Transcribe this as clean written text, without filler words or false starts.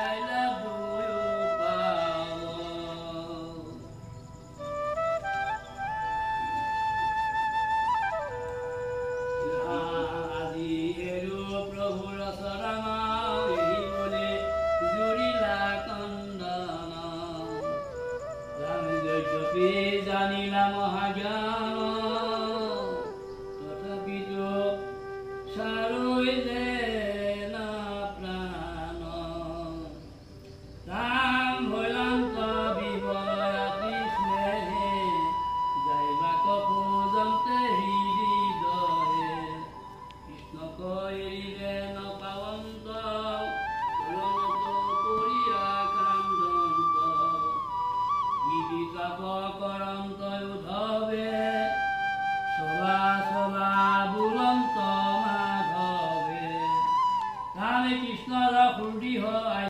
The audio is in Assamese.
আইলা দুয়ো পাব আজি এৰু প্ৰভুৰ চৰণ এই বলে জুৰিলা কন্দন ৰাম যদ্যপি জানিলা মহাজ্ঞান